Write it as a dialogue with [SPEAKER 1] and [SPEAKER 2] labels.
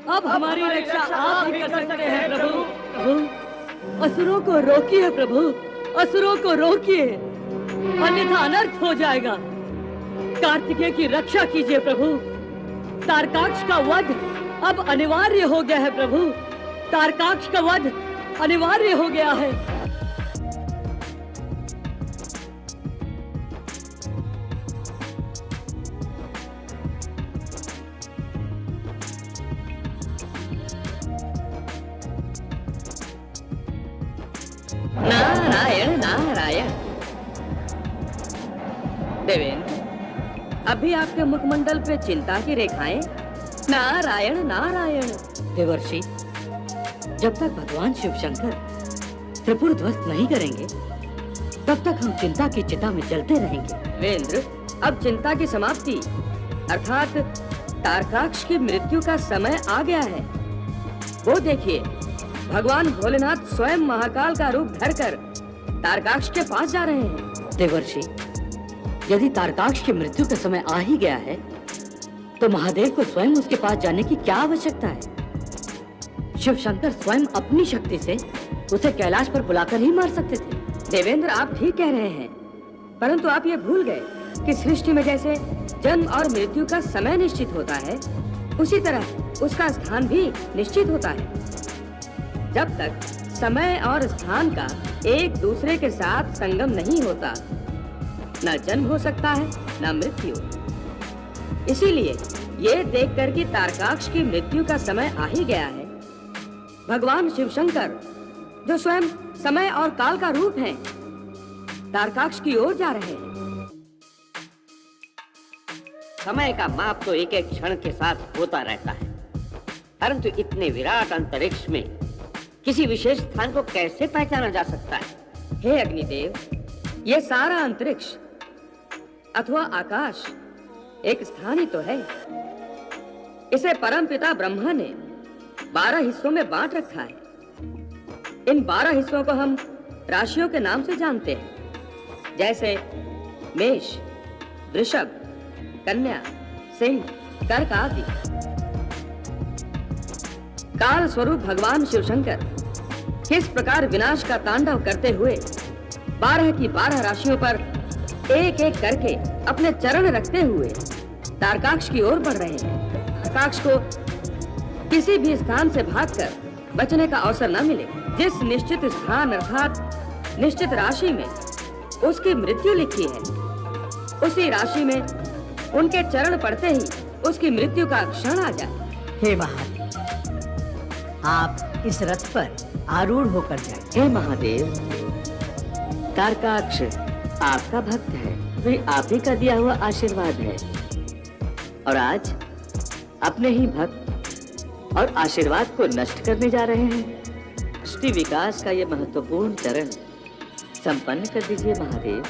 [SPEAKER 1] अब हमारी रक्षा आप ही कर सकते हैं प्रभु। प्रभु, असुरों को रोकिए प्रभु, असुरों को रोकिए, अन्यथा अनर्थ हो जाएगा। कार्तिकेय की रक्षा कीजिए प्रभु। तारकाक्ष का वध अब अनिवार्य हो गया है प्रभु, तारकाक्ष का वध अनिवार्य हो गया है।
[SPEAKER 2] नारायण नारायण। देवेंद्र, अभी आपके मुखमंडल पे चिंता की रेखाएं। नारायण नारायण।
[SPEAKER 1] देवर्षि, जब तक भगवान शिव शंकर त्रिपुर ध्वस्त नहीं करेंगे तब तक हम चिंता की चिता में जलते रहेंगे।
[SPEAKER 2] देवेंद्र, अब चिंता की समाप्ति अर्थात तारकाक्ष की मृत्यु का समय आ गया है। वो देखिए, भगवान भोलेनाथ स्वयं महाकाल का रूप धरकर तारकाक्ष के पास जा रहे हैं।
[SPEAKER 1] देवर्षि, यदि तारकाक्ष की मृत्यु का समय आ ही गया है तो महादेव को स्वयं उसके पास जाने की क्या आवश्यकता है? शिव शंकर स्वयं अपनी शक्ति से उसे कैलाश पर बुलाकर ही मार सकते थे।
[SPEAKER 2] देवेंद्र, आप ठीक कह रहे हैं, परंतु आप ये भूल गए कि सृष्टि में जैसे जन्म और मृत्यु का समय निश्चित होता है, उसी तरह उसका स्थान भी निश्चित होता है। जब तक समय और स्थान का एक दूसरे के साथ संगम नहीं होता, न जन्म हो सकता है न मृत्यु। इसीलिए ये देखकर कि तारकाक्ष की मृत्यु का समय आ ही गया है, भगवान शिव शंकर जो स्वयं समय और काल का रूप हैं, तारकाक्ष की ओर जा रहे हैं।
[SPEAKER 3] समय का माप तो एक एक क्षण के साथ होता रहता है, परंतु इतने विराट अंतरिक्ष में किसी विशेष स्थान को कैसे पहचाना जा सकता है?
[SPEAKER 2] हे अग्निदेव, ये सारा अंतरिक्ष अथवा आकाश एक स्थान ही तो है। इसे परमपिता ब्रह्मा ने 12 हिस्सों में बांट रखा है। इन 12 हिस्सों को हम राशियों के नाम से जानते हैं, जैसे मेष, वृषभ, कन्या, सिंह, कर्क आदि। काल स्वरूप भगवान शिव शंकर किस प्रकार विनाश का तांडव करते हुए 12 की 12 राशियों पर एक एक करके अपने चरण रखते हुए तारकाक्ष की ओर बढ़ रहे हैं। तारकाक्ष को किसी भी स्थान से भागकर बचने का अवसर न मिले। जिस निश्चित स्थान अर्थात निश्चित राशि में उसकी मृत्यु लिखी है, उसी राशि में उनके चरण पड़ते ही उसकी मृत्यु का क्षण आ जाए।
[SPEAKER 1] हे महादेव, आप इस रथ पर आरूढ़ होकर जाए।
[SPEAKER 3] हे महादेव, तारकाक्ष आपका भक्त है, वे आप ही का दिया हुआ आशीर्वाद है, और आज अपने ही भक्त और आशीर्वाद को नष्ट करने जा रहे हैं। सृष्टि विकास का ये महत्वपूर्ण चरण संपन्न कर दीजिए महादेव।